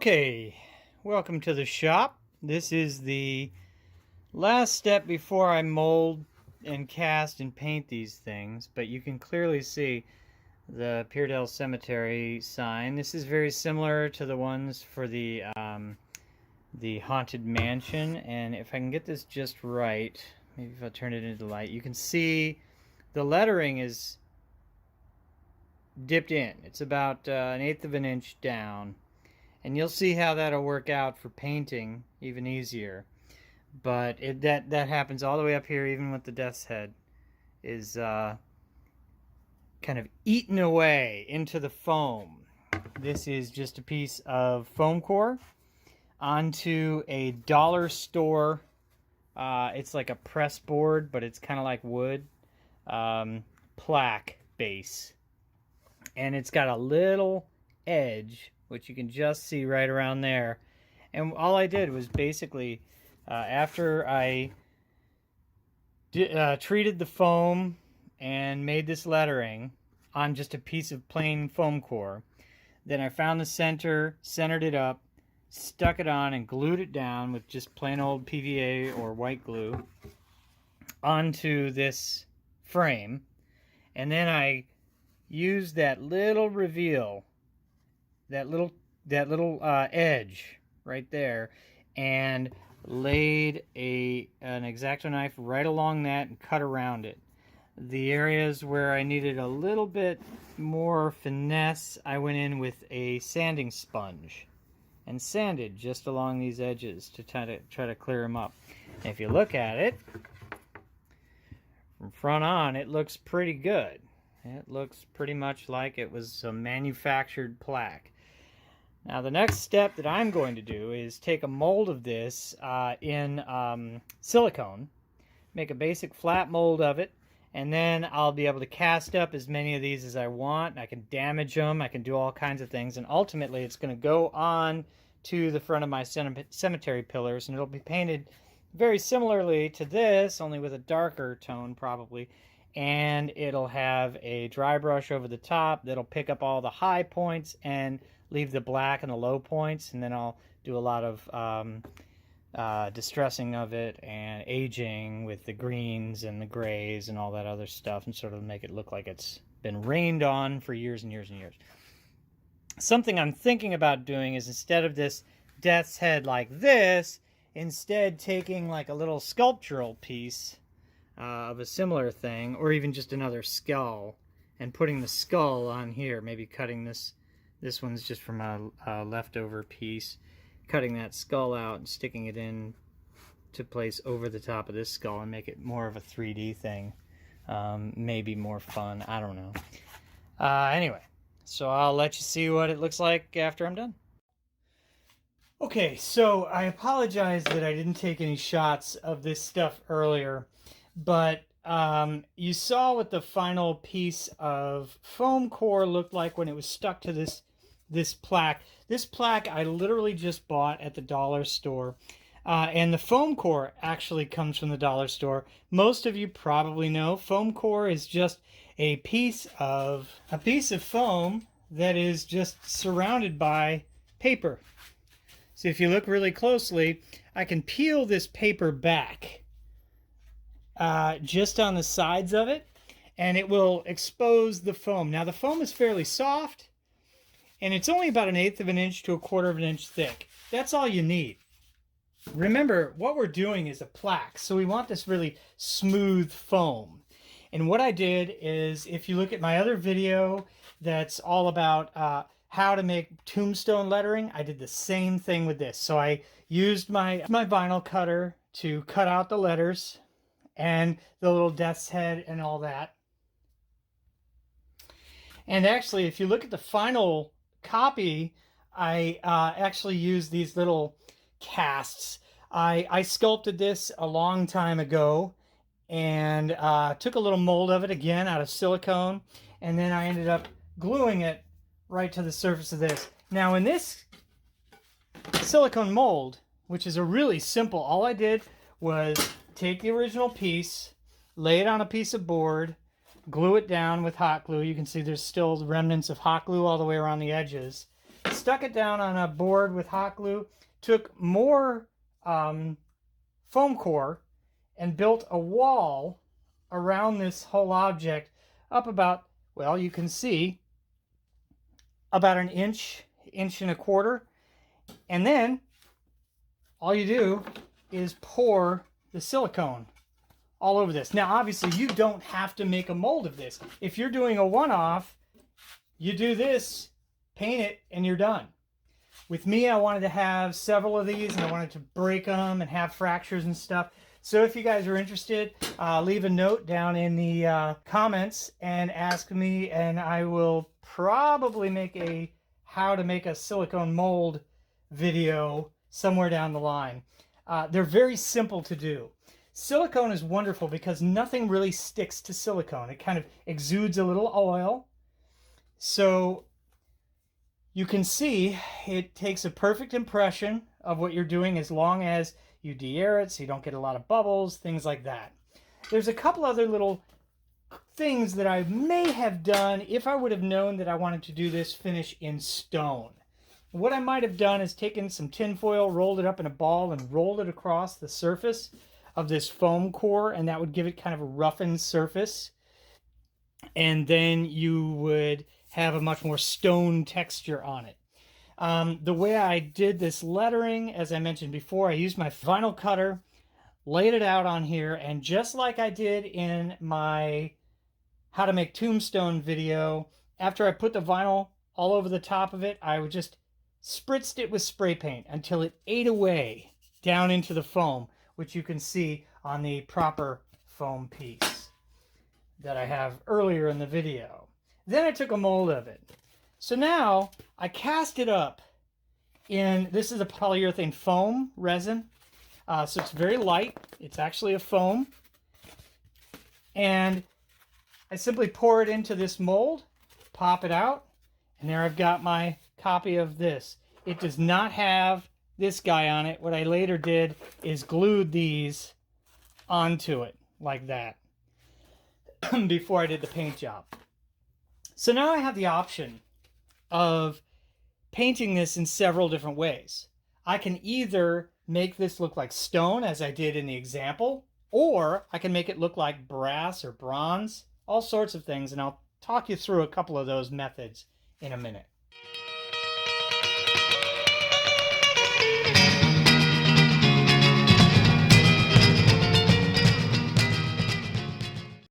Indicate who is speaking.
Speaker 1: Okay, welcome to the shop. This is the last step before I mold and cast and paint these things, but you can clearly see the Peardale Cemetery sign. This is very similar to the ones for the Haunted Mansion, and if I can get this just right, maybe if I turn it into the light, you can see the lettering is dipped in. It's about 1/8 of an inch down. And you'll see how that'll work out for painting even easier. But that happens all the way up here, even with the death's head, is kind of eaten away into the foam. This is just a piece of foam core onto a dollar store. It's like a press board, but it's kind of like wood. Plaque base. And it's got a little edge, which you can just see right around there. And all I did was basically, after I treated the foam and made this lettering on just a piece of plain foam core, then I found the center, centered it up, stuck it on, and glued it down with just plain old PVA or white glue onto this frame. And then I used that little reveal, that little edge right there, and laid an X-Acto knife right along that and cut around it. The areas where I needed a little bit more finesse, I went in with a sanding sponge and sanded just along these edges to try to clear them up. And if you look at it from front on, it looks pretty good. It looks pretty much like it was a manufactured plaque. Now the next step that I'm going to do is take a mold of this in silicone, make a basic flat mold of it, and then I'll be able to cast up as many of these as I want. I can damage them, I can do all kinds of things, and ultimately it's going to go on to the front of my cemetery pillars, and it'll be painted very similarly to this, only with a darker tone probably. And it'll have a dry brush over the top that'll pick up all the high points and leave the black and the low points, and then I'll do a lot of distressing of it and aging with the greens and the grays and all that other stuff, and sort of make it look like it's been rained on for years and years and years. Something I'm thinking about doing is, instead of this death's head like this, instead taking like a little sculptural piece of a similar thing, or even just another skull, and putting the skull on here, maybe cutting this one's just from a leftover piece, cutting that skull out and sticking it in to place over the top of this skull and make it more of a 3D thing. Maybe more fun, I don't know. Anyway, so I'll let you see what it looks like after I'm done. Okay, so I apologize that I didn't take any shots of this stuff earlier, but you saw what the final piece of foam core looked like when it was stuck to this plaque. This plaque I literally just bought at the dollar store, and the foam core actually comes from the dollar store. Most of you probably know foam core is just a piece of foam that is just surrounded by paper. So if you look really closely, I can peel this paper back just on the sides of it, and it will expose the foam. Now the foam is fairly soft, and it's only about 1/8 of an inch to 1/4 of an inch thick. That's all you need. Remember, what we're doing is a plaque, so we want this really smooth foam. And what I did is, if you look at my other video that's all about how to make tombstone lettering, I did the same thing with this. So I used my vinyl cutter to cut out the letters and the little death's head and all that. And actually, if you look at the final copy, I actually used these little casts. I sculpted this a long time ago, and took a little mold of it again out of silicone, and then I ended up gluing it right to the surface of this. Now in this silicone mold, which is a really simple, all I did was take the original piece, lay it on a piece of board, glue it down with hot glue. You can see there's still remnants of hot glue all the way around the edges. stuck it down on a board with hot glue, took more foam core, and built a wall around this whole object up about, well, you can see, about an inch, inch and a quarter. And then all you do is pour the silicone all over this. Now, obviously, you don't have to make a mold of this. If you're doing a one-off, you do this, paint it, and you're done. With me, I wanted to have several of these, and I wanted to break them and have fractures and stuff. So if you guys are interested, leave a note down in the comments and ask me, and I will probably make a how to make a silicone mold video somewhere down the line. They're very simple to do. Silicone is wonderful because nothing really sticks to silicone. It kind of exudes a little oil. So you can see it takes a perfect impression of what you're doing as long as you de-air it so you don't get a lot of bubbles, things like that. There's a couple other little things that I may have done if I would have known that I wanted to do this finish in stone. What I might have done is taken some tin foil, rolled it up in a ball, and rolled it across the surface of this foam core, and that would give it kind of a roughened surface. And then you would have a much more stone texture on it. The way I did this lettering, as I mentioned before, I used my vinyl cutter, laid it out on here, and just like I did in my how to make tombstone video, after I put the vinyl all over the top of it, I would just spritzed it with spray paint until it ate away down into the foam, which you can see on the proper foam piece that I have earlier in the video. Then I took a mold of it. So now I cast it up in, this is a polyurethane foam resin. So it's very light. It's actually a foam. And I simply pour it into this mold, pop it out, and there I've got my copy of this. It does not have this guy on it. What I later did is glued these onto it like that before I did the paint job. So now I have the option of painting this in several different ways. I can either make this look like stone, as I did in the example, or I can make it look like brass or bronze, all sorts of things, and I'll talk you through a couple of those methods in a minute.